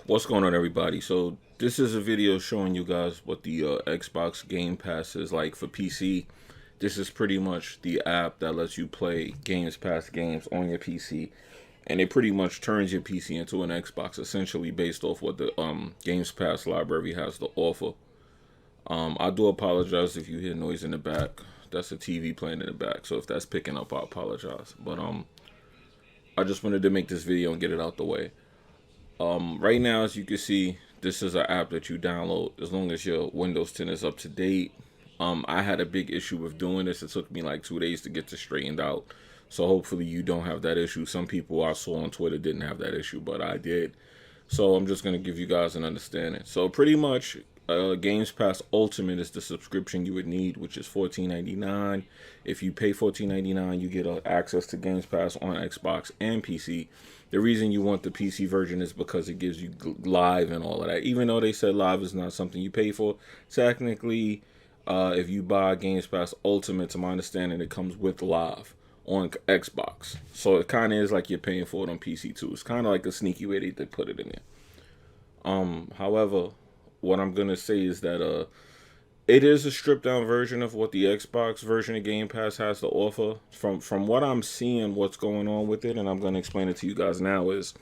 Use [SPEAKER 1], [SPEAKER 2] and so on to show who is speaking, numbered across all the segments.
[SPEAKER 1] What's going on, everybody? So this is a video showing you guys what the Xbox Game Pass is like for PC. This is pretty much the app that lets you play Games Pass games on your PC, and it pretty much turns your PC into an Xbox, essentially based off what the Games Pass library has to offer. I do apologize if you hear noise in the back. That's a TV playing in the back, so if that's picking up, I apologize. But I just wanted to make this video and get it out the way. Right now, as you can see, this is an app that you download as long as your Windows 10 is up to date. I had a big issue with doing this. It took me like 2 days to get this straightened out. So hopefully you don't have that issue. Some people I saw on Twitter didn't have that issue, but I did. So I'm just going to give you guys an understanding. So pretty much, Games Pass Ultimate is the subscription you would need, which is $14.99. If you pay $14.99, you get access to Games Pass on Xbox and PC. The reason you want the PC version is because it gives you live and all of that. Even though they said live is not something you pay for, technically, if you buy Games Pass Ultimate, to my understanding, it comes with live on Xbox. So it kind of is like you're paying for it on PC too. It's kind of like a sneaky way they put it in there. However, what I'm gonna say is that it is a stripped down version of what the Xbox version of Game Pass has to offer. From what I'm seeing, what's going on with it, and I'm gonna explain it to you guys now is,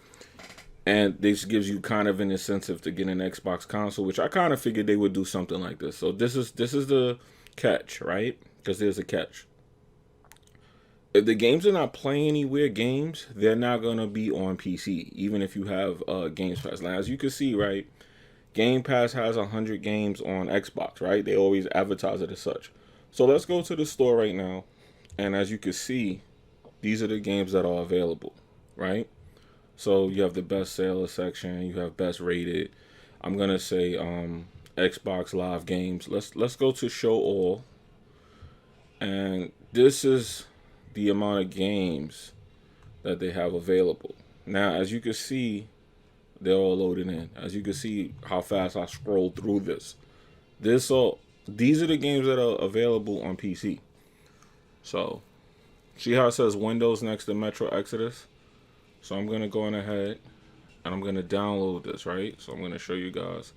[SPEAKER 1] and this gives you kind of an incentive to get an Xbox console, which I kind of figured they would do something like this. So this is the catch, right? Because there's a catch. If the games are not playing anywhere games, they're not gonna be on PC, even if you have Games Pass. Now, as you can see, right, Game Pass has 100 games on Xbox, right? They always advertise it as such. So let's go to the store right now, and as you can see, these are the games that are available, right? So you have the best seller section, you have best rated. I'm gonna say Xbox Live games. Let's go to show all, and this is the amount of games that they have available. Now, as you can see, they're all loaded in. As you can see how fast I scrolled through this. These are the games that are available on PC. So, see how it says Windows next to Metro Exodus? So I'm going to go on ahead and I'm going to download this, right? So I'm going to show you guys.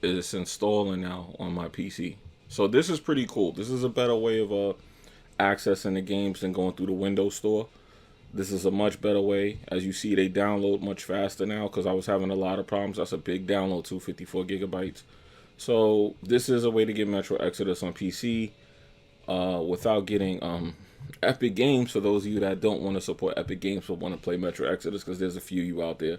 [SPEAKER 1] It's installing now on my PC. So this is pretty cool. This is a better way of accessing the games than going through the Windows Store. This is a much better way. As you see, they download much faster now because I was having a lot of problems. That's a big download, 254 gigabytes. So this is a way to get Metro Exodus on PC without getting Epic Games. For those of you that don't want to support Epic Games but want to play Metro Exodus, because there's a few of you out there,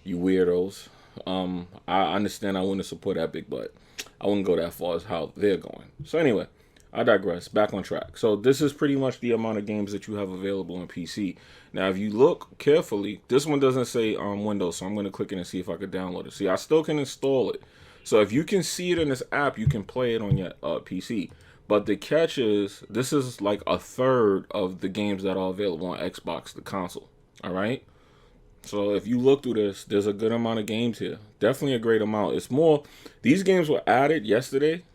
[SPEAKER 1] you weirdos. I understand I want to support Epic, but I wouldn't go that far as how they're going. So anyway, I digress. Back on track. So this is pretty much the amount of games that you have available on PC. Now, if you look carefully, this one doesn't say Windows, so I'm going to click it and see if I could download it. See, I still can install it. So if you can see it in this app, you can play it on your PC. But the catch is, this is like a third of the games that are available on Xbox, the console. All right? So if you look through this, there's a good amount of games here. Definitely a great amount. It's more, these games were added yesterday,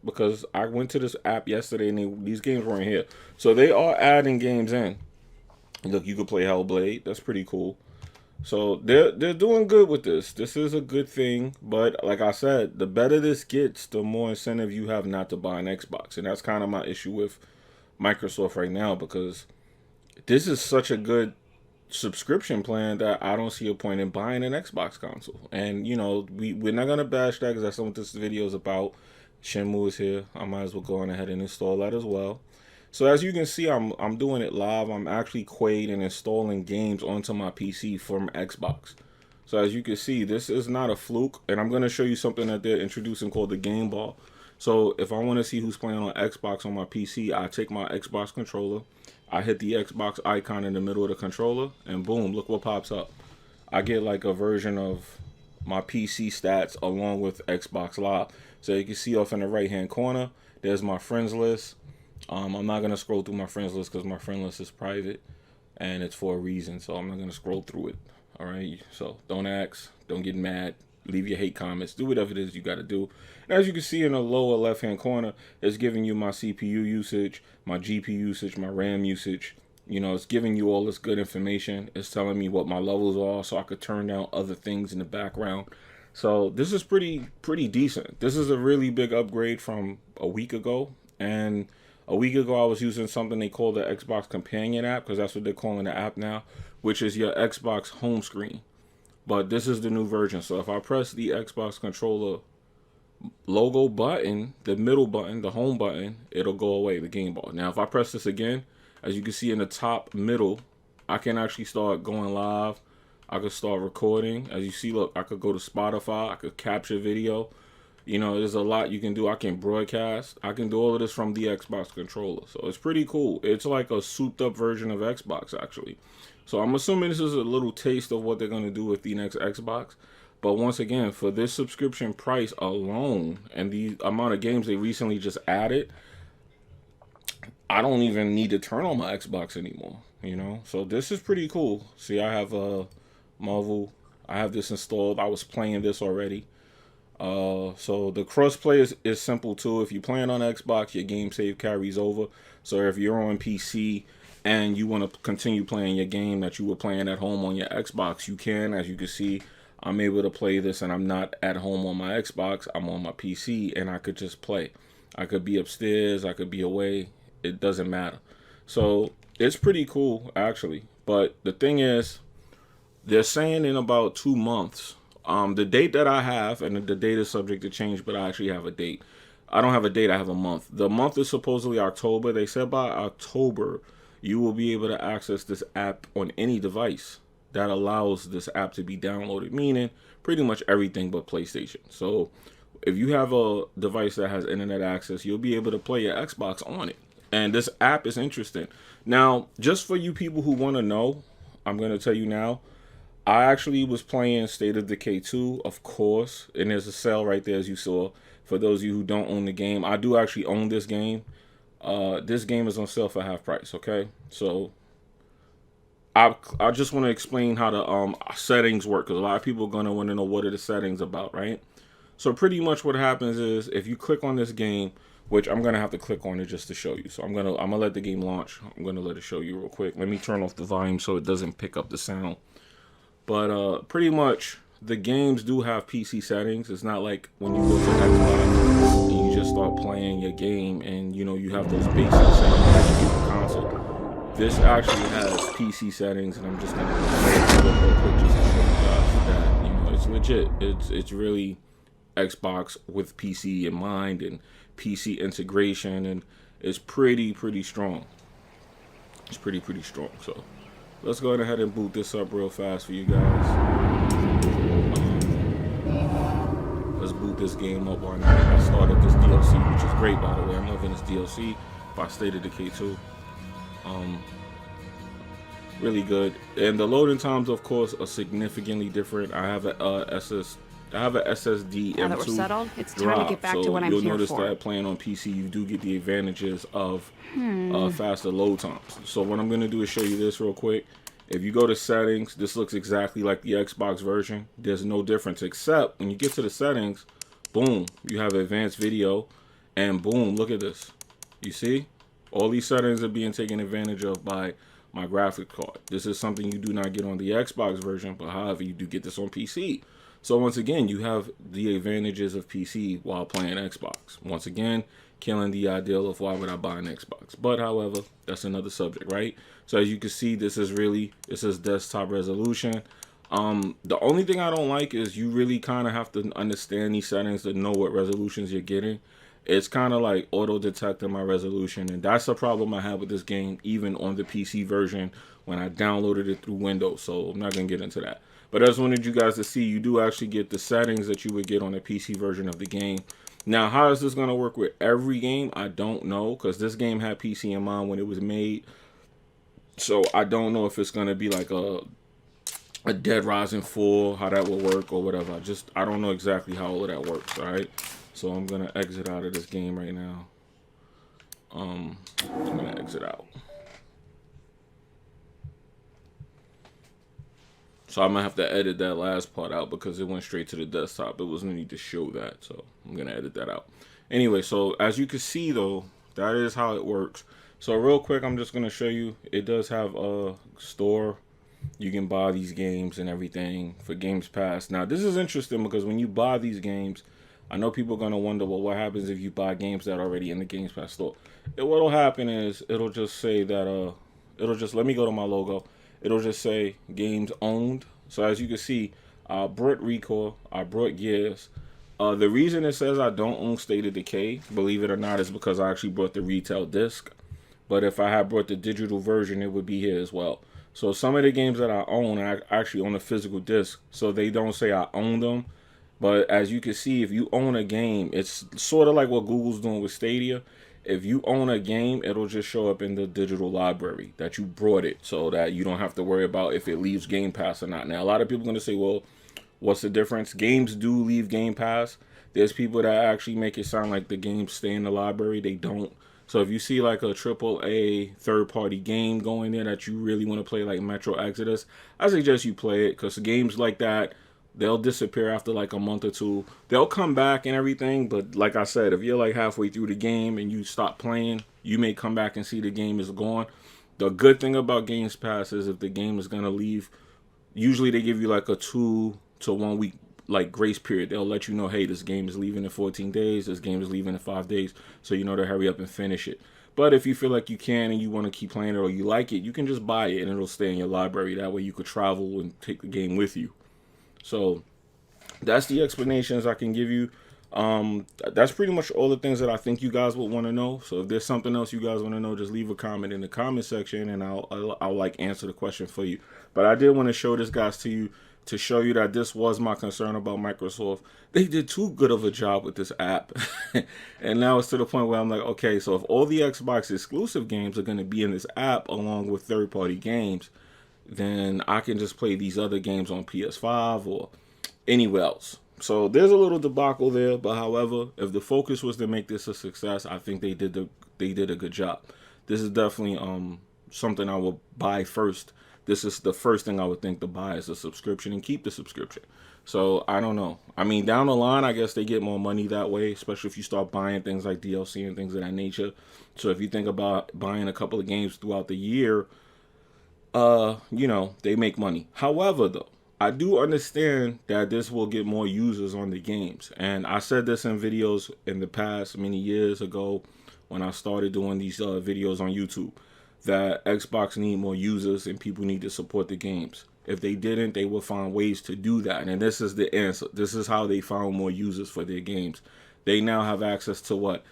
[SPEAKER 1] because I went to this app yesterday and these games weren't here. So they are adding games in. Look, you could play Hellblade. That's pretty cool. So they're doing good with this. This is a good thing. But like I said, the better this gets, the more incentive you have not to buy an Xbox. And that's kind of my issue with Microsoft right now, because this is such a good subscription plan that I don't see a point in buying an Xbox console. And, you know, we're not going to bash that because that's what this video is about. Shenmue is here. I might as well go on ahead and install that as well. So as you can see, I'm doing it live. I'm actually Quade and installing games onto my PC from Xbox. So as you can see, this is not a fluke. And I'm going to show you something that they're introducing called the Game Ball. So if I want to see who's playing on Xbox on my PC, I take my Xbox controller. I hit the Xbox icon in the middle of the controller. And boom, look what pops up. I get like a version of my PC stats along with Xbox Live. So you can see off in the right hand corner, there's my friends list. I'm not going to scroll through my friends list because my friend list is private and it's for a reason. So I'm not going to scroll through it. All right. So don't ask, don't get mad, leave your hate comments, do whatever it is you got to do. And as you can see in the lower left hand corner, it's giving you my CPU usage, my GPU usage, my RAM usage, You know, it's giving you all this good information. It's telling me what my levels are so I could turn down other things in the background. So this is pretty decent. This is a really big upgrade from a week ago. And a week ago I was using something they call the Xbox Companion app, because that's what they're calling the app now, which is your Xbox home screen. But this is the new version. So if I press the Xbox controller logo button, the middle button, the home button, it'll go away, the game bar. Now if I press this again, as you can see in the top middle, I can actually start going live. I could start recording. As you see, look, I could go to Spotify. I could capture video. You know, there's a lot you can do. I can broadcast. I can do all of this from the Xbox controller. So it's pretty cool. It's like a souped up version of Xbox, actually. So I'm assuming this is a little taste of what they're going to do with the next Xbox. But once again, for this subscription price alone and the amount of games they recently just added, I don't even need to turn on my Xbox anymore, you know? So this is pretty cool. See, I have Marvel. I have this installed. I was playing this already. So the crossplay is simple too. If you're playing on Xbox, your game save carries over. So if you're on PC and you want to continue playing your game that you were playing at home on your Xbox, you can. As you can see, I'm able to play this and I'm not at home on my Xbox. I'm on my PC and I could just play. I could be upstairs. I could be away. It doesn't matter. So it's pretty cool, actually. But the thing is, they're saying in about 2 months, the date that I have, and the date is subject to change, but I actually have a date. I don't have a date, I have a month. The month is supposedly October. They said by October, you will be able to access this app on any device that allows this app to be downloaded, meaning pretty much everything but PlayStation. So if you have a device that has internet access, you'll be able to play your Xbox on it. And this app is interesting. Now, just for you people who want to know, I'm going to tell you now, I actually was playing State of Decay 2, of course. And there's a sale right there, as you saw. For those of you who don't own the game, I do actually own this game. This game is on sale for half price, okay? So I just want to explain how the settings work, because a lot of people are going to want to know what are the settings about, right? So pretty much what happens is if you click on this game, which I'm going to have to click on it just to show you. So I'm going to let the game launch. I'm going to let it show you real quick. Let me turn off the volume so it doesn't pick up the sound. But pretty much the games do have PC settings. It's not like when you go to Xbox and you just start playing your game and, you know, you have those basic settings that you get on console. This actually has PC settings, and I'm just going to play it real quick just to show you guys that, you know, it's legit. It's really Xbox with PC in mind and PC integration, and it's pretty strong. It's pretty strong. So let's go ahead and boot this up real fast for you guys. Let's boot this game up on that. I started this DLC, which is great, by the way. I'm loving this DLC by State of Decay 2. Really good. And the loading times, of course, are significantly different. I have a SSD
[SPEAKER 2] now that we're
[SPEAKER 1] M2
[SPEAKER 2] settled, it's time
[SPEAKER 1] drive,
[SPEAKER 2] to get back
[SPEAKER 1] so
[SPEAKER 2] to what I'm
[SPEAKER 1] you'll
[SPEAKER 2] here
[SPEAKER 1] notice
[SPEAKER 2] for.
[SPEAKER 1] that playing on PC, you do get the advantages of faster load times. So what I'm going to do is show you this real quick. If you go to settings, this looks exactly like the Xbox version. There's no difference, except when you get to the settings, boom, you have advanced video, and boom, look at this. You see? All these settings are being taken advantage of by my graphics card. This is something you do not get on the Xbox version, but however, you do get this on PC. So once again, you have the advantages of PC while playing Xbox. Once again, killing the ideal of why would I buy an Xbox. But however, that's another subject, right? So as you can see, this is desktop resolution. The only thing I don't like is you really kind of have to understand these settings to know what resolutions you're getting. It's kind of like auto detecting my resolution, and that's a problem I have with this game, even on the PC version when I downloaded it through Windows. So I'm not gonna get into that. But I just wanted you guys to see you do actually get the settings that you would get on the PC version of the game. Now, how is this gonna work with every game? I don't know, because this game had PC in mind when it was made. So I don't know if it's gonna be like a Dead Rising 4, how that will work or whatever. I don't know exactly how all of that works. All right. So I'm gonna exit out of this game right now. I'm gonna exit out. So I'm gonna have to edit that last part out because it went straight to the desktop. There was no need to show that, so I'm gonna edit that out. Anyway, so as you can see though, that is how it works. So real quick, I'm just gonna show you. It does have a store. You can buy these games and everything for Games Pass. Now this is interesting because when you buy these games, I know people are gonna wonder, well, what happens if you buy games that are already in the Games Pass store? What'll happen is it'll just say that it'll just, let me go to my logo. It'll just say games owned. So as you can see, I brought Recall, I brought Gears. The reason it says I don't own State of Decay, believe it or not, is because I actually brought the retail disc. But if I had brought the digital version, it would be here as well. So some of the games that I own, I actually own a physical disc. So they don't say I own them. But as you can see, if you own a game, it's sort of like what Google's doing with Stadia. If you own a game, it'll just show up in the digital library that you brought it, so that you don't have to worry about if it leaves Game Pass or not. Now, a lot of people are going to say, well, what's the difference? Games do leave Game Pass. There's people that actually make it sound like the games stay in the library. They don't. So if you see like a AAA third-party game going there that you really want to play, like Metro Exodus, I suggest you play it, because games like that, they'll disappear after like a month or two. They'll come back and everything, but like I said, if you're like halfway through the game and you stop playing, you may come back and see the game is gone. The good thing about Games Pass is if the game is going to leave, usually they give you like a 2 to 1 week like grace period. They'll let you know, hey, this game is leaving in 14 days, this game is leaving in 5 days, so you know to hurry up and finish it. But if you feel like you can and you want to keep playing it or you like it, you can just buy it and it'll stay in your library. That way you could travel and take the game with you. So that's the explanations I can give you. That's pretty much all the things that I think you guys would want to know. So if there's something else you guys want to know, just leave a comment in the comment section and I'll like answer the question for you. But I did want to show this guys to you, to show you that this was my concern about Microsoft. They did too good of a job with this app. And now it's to the point where I'm like, okay, so if all the Xbox exclusive games are going to be in this app along with third-party games, then I can just play these other games on PS5 or anywhere else. So there's a little debacle there, but however, if the focus was to make this a success, I think they did a good job. This is definitely something I will buy first. This is the first thing I would think to buy is a subscription and keep the subscription. So I don't know. I mean, down the line, I guess they get more money that way, especially if you start buying things like DLC and things of that nature. So if you think about buying a couple of games throughout the year, you know, they make money. However, though, I do understand that this will get more users on the games. And I said this in videos in the past many years ago when I started doing these videos on YouTube, that Xbox need more users and people need to support the games. If they didn't, they would find ways to do that. And this is the answer. This is how they found more users for their games. They now have access to what?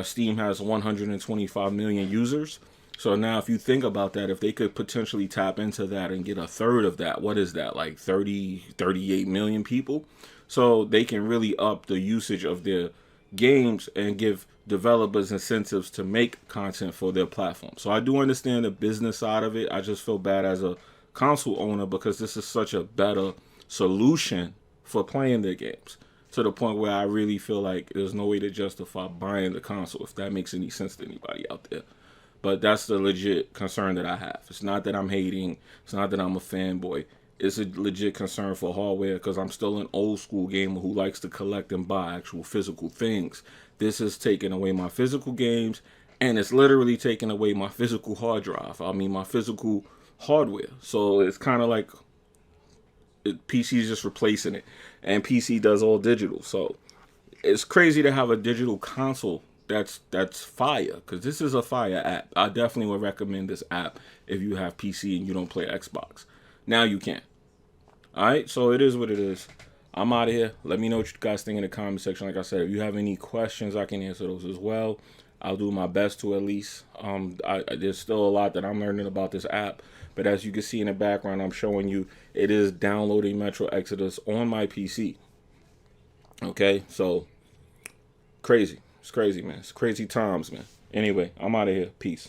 [SPEAKER 1] Steam has 125 million users. So now if you think about that, if they could potentially tap into that and get a third of that, what is that? Like 38 million people? So they can really up the usage of their games and give developers incentives to make content for their platform. So I do understand the business side of it. I just feel bad as a console owner because this is such a better solution for playing their games, to the point where I really feel like there's no way to justify buying the console, if that makes any sense to anybody out there. But that's the legit concern that I have. It's not that I'm hating. It's not that I'm a fanboy. It's a legit concern for hardware because I'm still an old school gamer who likes to collect and buy actual physical things. This is taking away my physical games, and it's literally taking away my physical hard drive. I mean, my physical hardware. So it's kind of like PC is just replacing it, and PC does all digital. So it's crazy to have a digital console that's fire, because this is a fire app. I definitely would recommend this app if you have PC and you don't play Xbox. Now you can. Alright, so it is what it is. I'm out of here. Let me know what you guys think in the comment section. Like I said, if you have any questions, I can answer those as well. I'll do my best to at least. There's still a lot that I'm learning about this app. But as you can see in the background, I'm showing you it is downloading Metro Exodus on my PC. Okay, so crazy. It's crazy, man. It's crazy times, man. Anyway, I'm out of here. Peace.